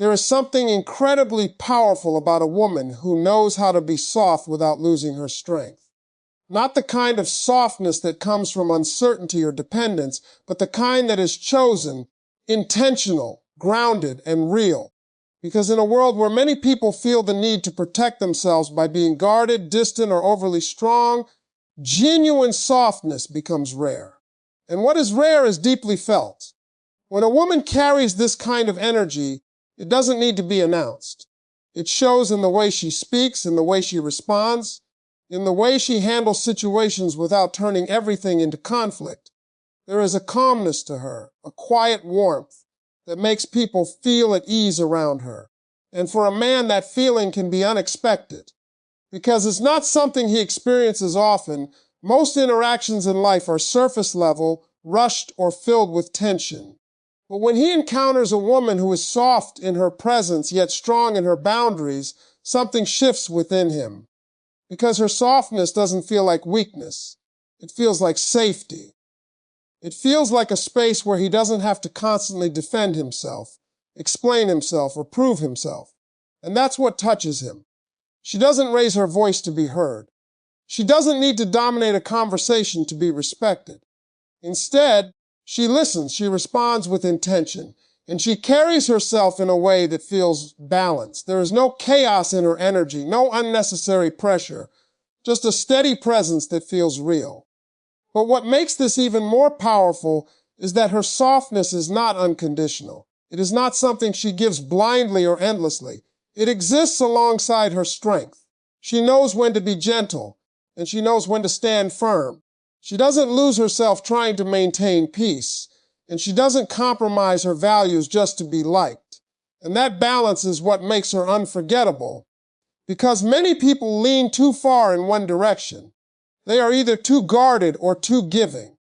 There is something incredibly powerful about a woman who knows how to be soft without losing her strength. Not the kind of softness that comes from uncertainty or dependence, but the kind that is chosen, intentional, grounded, and real. Because in a world where many people feel the need to protect themselves by being guarded, distant, or overly strong, genuine softness becomes rare. And what is rare is deeply felt. When a woman carries this kind of energy, it doesn't need to be announced. It shows in the way she speaks, in the way she responds, in the way she handles situations without turning everything into conflict. There is a calmness to her, a quiet warmth that makes people feel at ease around her. And for a man, that feeling can be unexpected. Because it's not something he experiences often, most interactions in life are surface level, rushed, or filled with tension. But when he encounters a woman who is soft in her presence, yet strong in her boundaries, something shifts within him. Because her softness doesn't feel like weakness. It feels like safety. It feels like a space where he doesn't have to constantly defend himself, explain himself, or prove himself. And that's what touches him. She doesn't raise her voice to be heard. She doesn't need to dominate a conversation to be respected. Instead, she listens, she responds with intention, and she carries herself in a way that feels balanced. There is no chaos in her energy, no unnecessary pressure, just a steady presence that feels real. But what makes this even more powerful is that her softness is not unconditional. It is not something she gives blindly or endlessly. It exists alongside her strength. She knows when to be gentle, and she knows when to stand firm. She doesn't lose herself trying to maintain peace, and she doesn't compromise her values just to be liked. And that balance is what makes her unforgettable, because many people lean too far in one direction. They are either too guarded or too giving.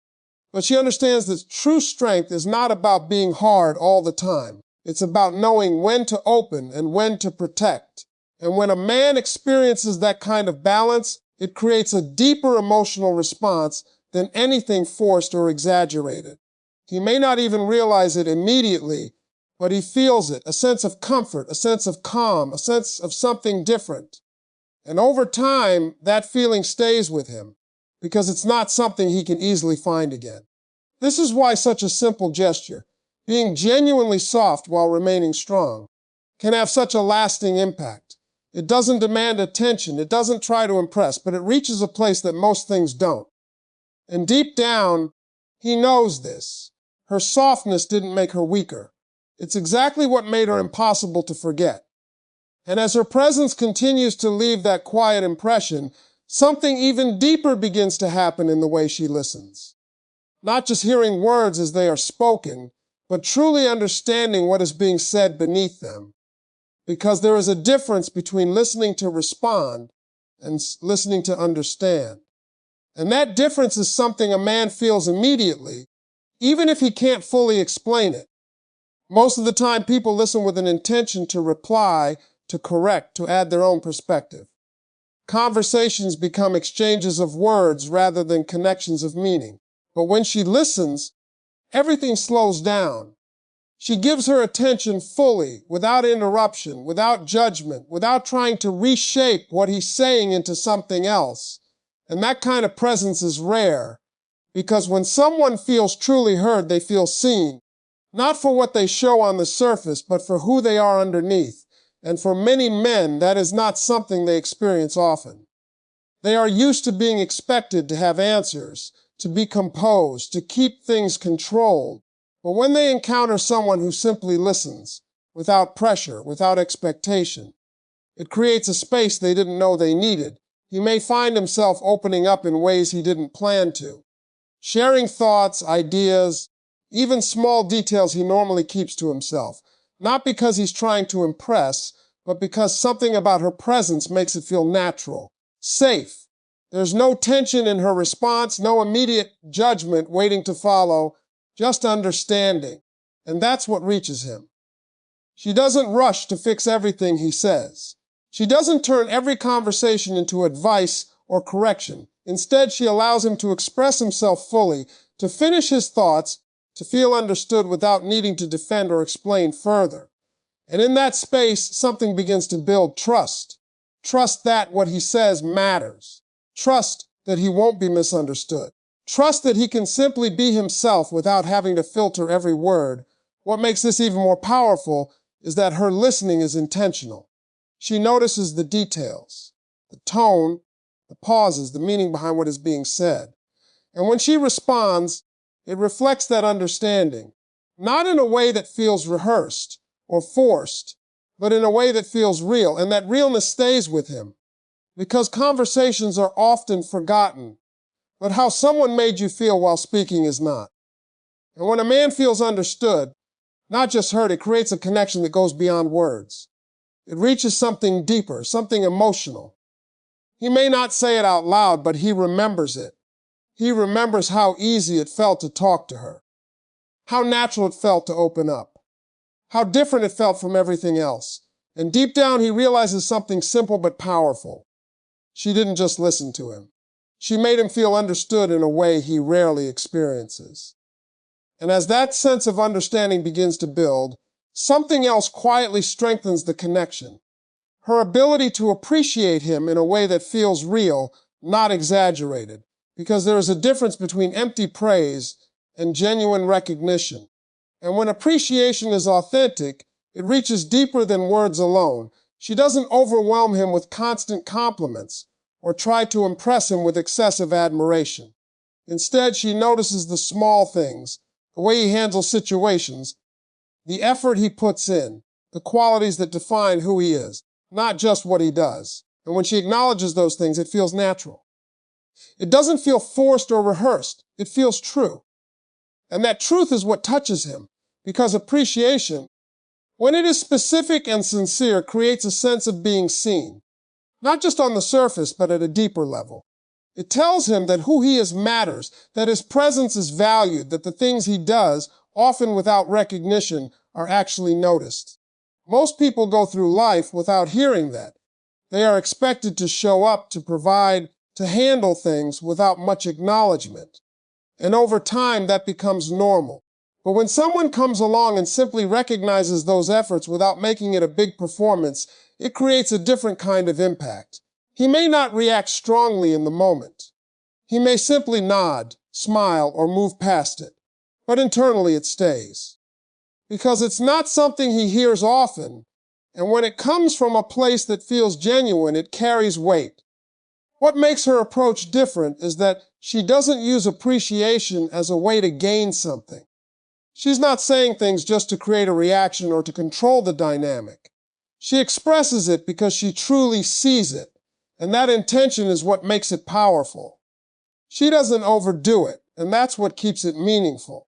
But she understands that true strength is not about being hard all the time. It's about knowing when to open and when to protect. And when a man experiences that kind of balance, it creates a deeper emotional response than anything forced or exaggerated. He may not even realize it immediately, but he feels it, a sense of comfort, a sense of calm, a sense of something different. And over time, that feeling stays with him, because it's not something he can easily find again. This is why such a simple gesture, being genuinely soft while remaining strong, can have such a lasting impact. It doesn't demand attention, it doesn't try to impress, but it reaches a place that most things don't. And deep down, he knows this. Her softness didn't make her weaker. It's exactly what made her impossible to forget. And as her presence continues to leave that quiet impression, something even deeper begins to happen in the way she listens. Not just hearing words as they are spoken, but truly understanding what is being said beneath them. Because there is a difference between listening to respond and listening to understand. And that difference is something a man feels immediately, even if he can't fully explain it. Most of the time, people listen with an intention to reply, to correct, to add their own perspective. Conversations become exchanges of words rather than connections of meaning. But when she listens, everything slows down. She gives her attention fully, without interruption, without judgment, without trying to reshape what he's saying into something else. And that kind of presence is rare, because when someone feels truly heard, they feel seen, not for what they show on the surface, but for who they are underneath. And for many men, that is not something they experience often. They are used to being expected to have answers, to be composed, to keep things controlled. But when they encounter someone who simply listens, without pressure, without expectation, it creates a space they didn't know they needed. He may find himself opening up in ways he didn't plan to, sharing thoughts, ideas, even small details he normally keeps to himself, not because he's trying to impress, but because something about her presence makes it feel natural, safe. There's no tension in her response, no immediate judgment waiting to follow, just understanding. And that's what reaches him. She doesn't rush to fix everything he says. She doesn't turn every conversation into advice or correction. Instead, she allows him to express himself fully, to finish his thoughts, to feel understood without needing to defend or explain further. And in that space, something begins to build trust. Trust that what he says matters. Trust that he won't be misunderstood. Trust that he can simply be himself without having to filter every word. What makes this even more powerful is that her listening is intentional. She notices the details, the tone, the pauses, the meaning behind what is being said. And when she responds, it reflects that understanding, not in a way that feels rehearsed or forced, but in a way that feels real. And that realness stays with him because conversations are often forgotten, but how someone made you feel while speaking is not. And when a man feels understood, not just heard, it creates a connection that goes beyond words. It reaches something deeper, something emotional. He may not say it out loud, but he remembers it. He remembers how easy it felt to talk to her, how natural it felt to open up, how different it felt from everything else. And deep down, he realizes something simple but powerful. She didn't just listen to him. She made him feel understood in a way he rarely experiences. And as that sense of understanding begins to build, something else quietly strengthens the connection. Her ability to appreciate him in a way that feels real, not exaggerated, because there is a difference between empty praise and genuine recognition. And when appreciation is authentic, it reaches deeper than words alone. She doesn't overwhelm him with constant compliments or try to impress him with excessive admiration. Instead, she notices the small things, the way he handles situations, the effort he puts in, the qualities that define who he is, not just what he does. And when she acknowledges those things, it feels natural. It doesn't feel forced or rehearsed. It feels true. And that truth is what touches him, because appreciation, when it is specific and sincere, creates a sense of being seen, not just on the surface, but at a deeper level. It tells him that who he is matters, that his presence is valued, that the things he does, often without recognition, are actually noticed. Most people go through life without hearing that. They are expected to show up, to provide, to handle things without much acknowledgement. And over time, that becomes normal. But when someone comes along and simply recognizes those efforts without making it a big performance, it creates a different kind of impact. He may not react strongly in the moment. He may simply nod, smile, or move past it. But internally, it stays. Because it's not something he hears often, and when it comes from a place that feels genuine, it carries weight. What makes her approach different is that she doesn't use appreciation as a way to gain something. She's not saying things just to create a reaction or to control the dynamic. She expresses it because she truly sees it, and that intention is what makes it powerful. She doesn't overdo it, and that's what keeps it meaningful.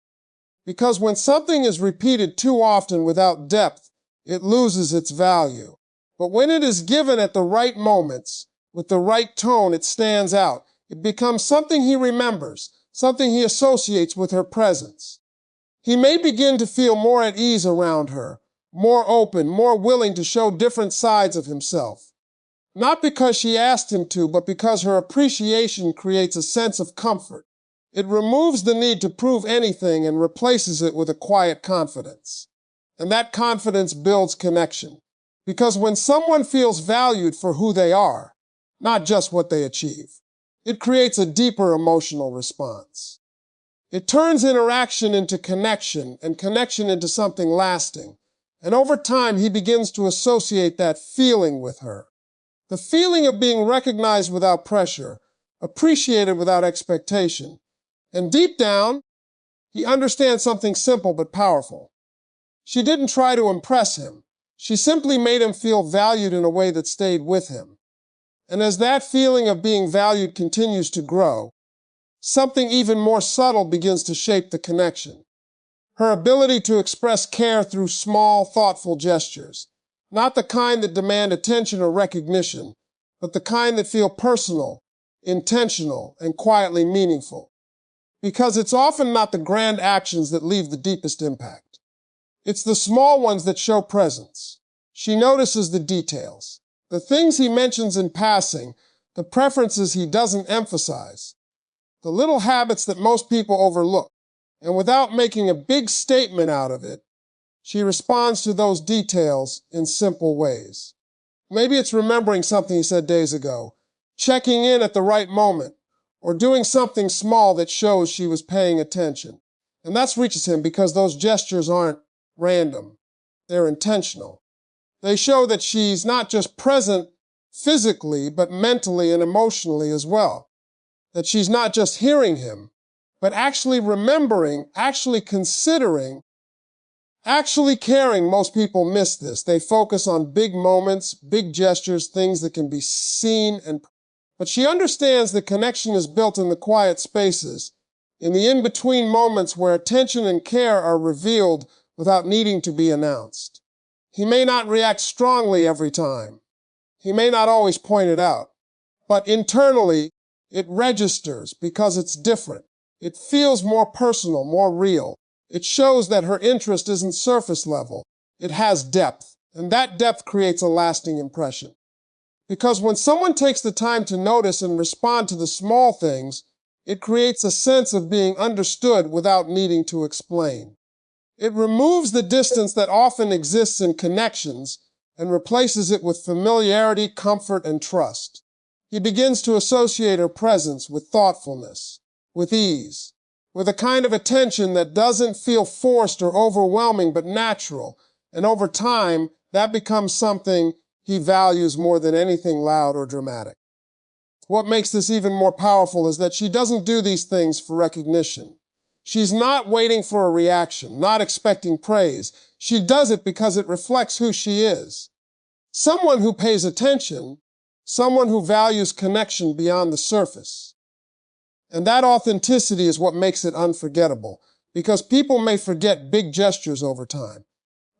Because when something is repeated too often without depth, it loses its value. But when it is given at the right moments, with the right tone, it stands out. It becomes something he remembers, something he associates with her presence. He may begin to feel more at ease around her, more open, more willing to show different sides of himself. Not because she asked him to, but because her appreciation creates a sense of comfort. It removes the need to prove anything and replaces it with a quiet confidence. And that confidence builds connection. Because when someone feels valued for who they are, not just what they achieve, it creates a deeper emotional response. It turns interaction into connection and connection into something lasting. And over time, he begins to associate that feeling with her. The feeling of being recognized without pressure, appreciated without expectation. And deep down, he understands something simple but powerful. She didn't try to impress him. She simply made him feel valued in a way that stayed with him. And as that feeling of being valued continues to grow, something even more subtle begins to shape the connection. Her ability to express care through small, thoughtful gestures. Not the kind that demand attention or recognition, but the kind that feel personal, intentional, and quietly meaningful. Because it's often not the grand actions that leave the deepest impact. It's the small ones that show presence. She notices the details, the things he mentions in passing, the preferences he doesn't emphasize, the little habits that most people overlook. And without making a big statement out of it, She responds to those details in simple ways. Maybe it's remembering something he said days ago, checking in at the right moment, or doing something small that shows she was paying attention. And that reaches him because those gestures aren't random. They're intentional. They show that she's not just present physically, but mentally and emotionally as well. That she's not just hearing him, but actually remembering, actually considering, actually caring. Most people miss this. They focus on big moments, big gestures, things that can be seen, but she understands the connection is built in the quiet spaces, in the in-between moments where attention and care are revealed without needing to be announced. He may not react strongly every time. He may not always point it out, but internally, it registers because it's different. It feels more personal, more real. It shows that her interest isn't surface level. It has depth, and that depth creates a lasting impression. Because when someone takes the time to notice and respond to the small things, it creates a sense of being understood without needing to explain. It removes the distance that often exists in connections and replaces it with familiarity, comfort, and trust. He begins to associate her presence with thoughtfulness, with ease, with a kind of attention that doesn't feel forced or overwhelming but natural. And over time, that becomes something he values more than anything loud or dramatic. What makes this even more powerful is that she doesn't do these things for recognition. She's not waiting for a reaction, not expecting praise. She does it because it reflects who she is. Someone who pays attention, someone who values connection beyond the surface. And that authenticity is what makes it unforgettable, because people may forget big gestures over time,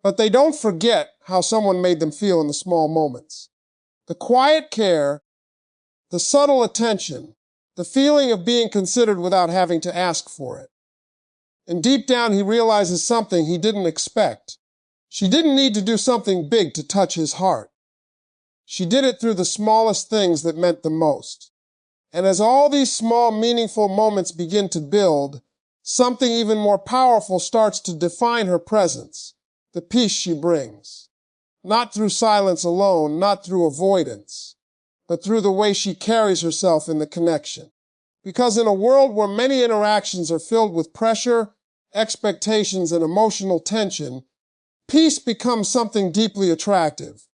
but they don't forget how someone made them feel in the small moments. The quiet care, the subtle attention, the feeling of being considered without having to ask for it. And deep down, he realizes something he didn't expect. She didn't need to do something big to touch his heart. She did it through the smallest things that meant the most. And as all these small, meaningful moments begin to build, something even more powerful starts to define her presence, the peace she brings. Not through silence alone, not through avoidance, but through the way she carries herself in the connection. Because in a world where many interactions are filled with pressure, expectations, and emotional tension, peace becomes something deeply attractive.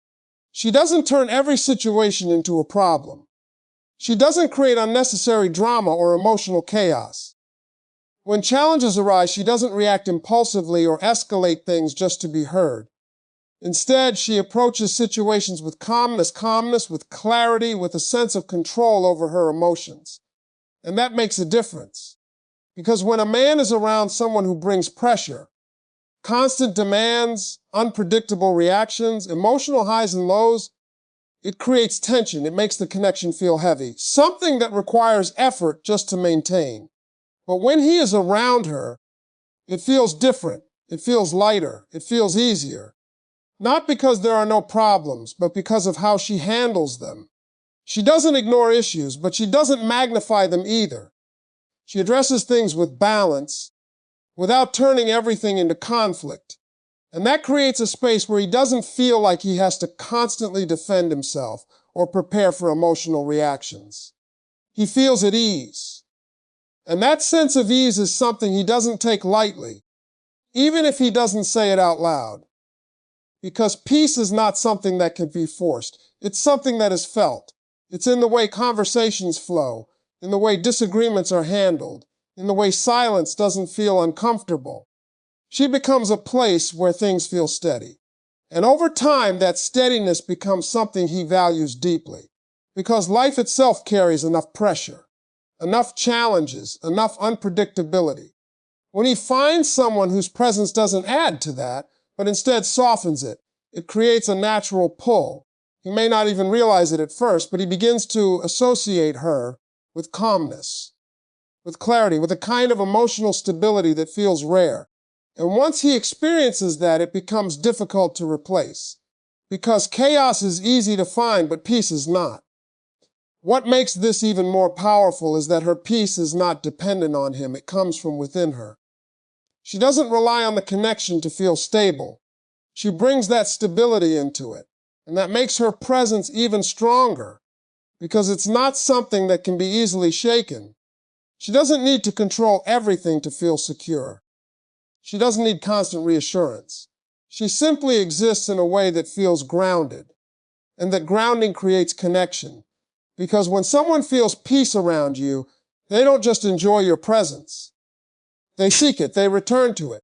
She doesn't turn every situation into a problem. She doesn't create unnecessary drama or emotional chaos. When challenges arise, she doesn't react impulsively or escalate things just to be heard. Instead, she approaches situations with calmness, with clarity, with a sense of control over her emotions. And that makes a difference. Because when a man is around someone who brings pressure, constant demands, unpredictable reactions, emotional highs and lows, it creates tension. It makes the connection feel heavy, something that requires effort just to maintain. But when he is around her, it feels different. It feels lighter. It feels easier. Not because there are no problems, but because of how she handles them. She doesn't ignore issues, but she doesn't magnify them either. She addresses things with balance, without turning everything into conflict. And that creates a space where he doesn't feel like he has to constantly defend himself or prepare for emotional reactions. He feels at ease. And that sense of ease is something he doesn't take lightly, even if he doesn't say it out loud. Because peace is not something that can be forced. It's something that is felt. It's in the way conversations flow, in the way disagreements are handled, in the way silence doesn't feel uncomfortable. She becomes a place where things feel steady. And over time, that steadiness becomes something he values deeply, because life itself carries enough pressure, enough challenges, enough unpredictability. When he finds someone whose presence doesn't add to that, but instead softens it, it creates a natural pull. He may not even realize it at first, but he begins to associate her with calmness, with clarity, with a kind of emotional stability that feels rare. And once he experiences that, it becomes difficult to replace. Because chaos is easy to find, but peace is not. What makes this even more powerful is that her peace is not dependent on him. It comes from within her. She doesn't rely on the connection to feel stable. She brings that stability into it, and that makes her presence even stronger because it's not something that can be easily shaken. She doesn't need to control everything to feel secure. She doesn't need constant reassurance. She simply exists in a way that feels grounded, and that grounding creates connection. Because when someone feels peace around you, they don't just enjoy your presence. They seek it, they return to it,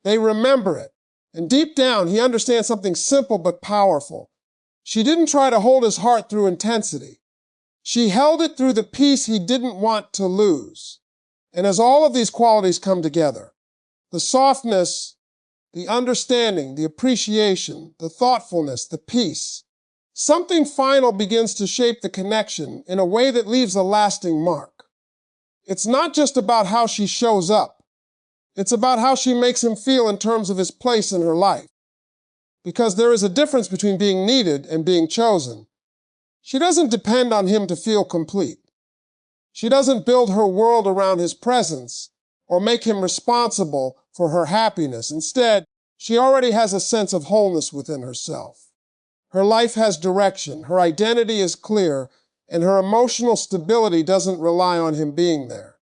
they remember it. And deep down, he understands something simple but powerful. She didn't try to hold his heart through intensity. She held it through the peace he didn't want to lose. And as all of these qualities come together, the softness, the understanding, the appreciation, the thoughtfulness, the peace, something final begins to shape the connection in a way that leaves a lasting mark. It's not just about how she shows up. It's about how she makes him feel in terms of his place in her life. Because there is a difference between being needed and being chosen. She doesn't depend on him to feel complete. She doesn't build her world around his presence or make him responsible for her happiness. Instead, she already has a sense of wholeness within herself. Her life has direction, her identity is clear, and her emotional stability doesn't rely on him being there.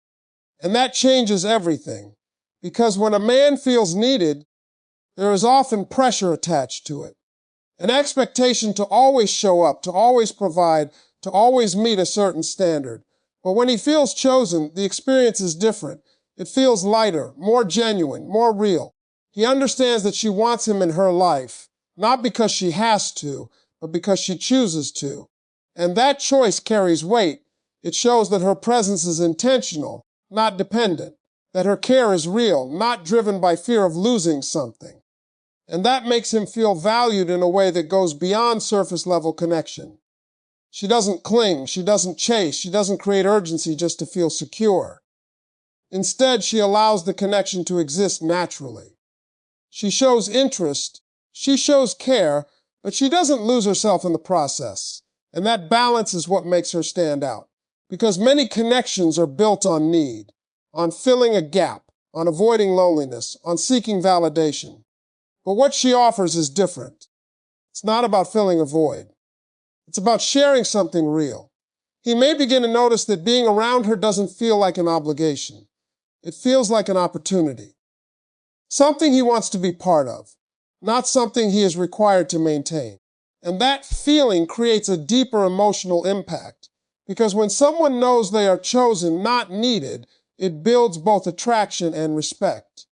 And that changes everything, because when a man feels needed, there is often pressure attached to it. An expectation to always show up, to always provide, to always meet a certain standard. But when he feels chosen, the experience is different. It feels lighter, more genuine, more real. He understands that she wants him in her life, not because she has to, but because she chooses to. And that choice carries weight. It shows that her presence is intentional, not dependent, that her care is real, not driven by fear of losing something. And that makes him feel valued in a way that goes beyond surface-level connection. She doesn't cling, she doesn't chase, she doesn't create urgency just to feel secure. Instead, she allows the connection to exist naturally. She shows interest, she shows care, but she doesn't lose herself in the process. And that balance is what makes her stand out. Because many connections are built on need, on filling a gap, on avoiding loneliness, on seeking validation. But what she offers is different. It's not about filling a void. It's about sharing something real. He may begin to notice that being around her doesn't feel like an obligation. It feels like an opportunity. Something he wants to be part of, not something he is required to maintain. And that feeling creates a deeper emotional impact. Because when someone knows they are chosen, not needed, it builds both attraction and respect.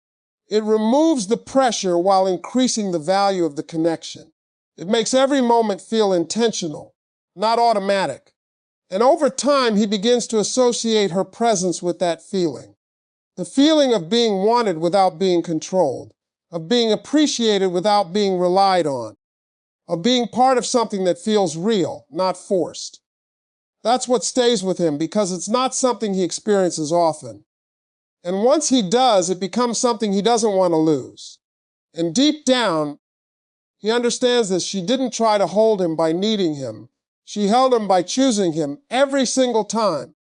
It removes the pressure while increasing the value of the connection. It makes every moment feel intentional, not automatic. And over time, he begins to associate her presence with that feeling. The feeling of being wanted without being controlled, of being appreciated without being relied on, of being part of something that feels real, not forced. That's what stays with him because it's not something he experiences often. And once he does, it becomes something he doesn't want to lose. And deep down, he understands that she didn't try to hold him by needing him. She held him by choosing him every single time.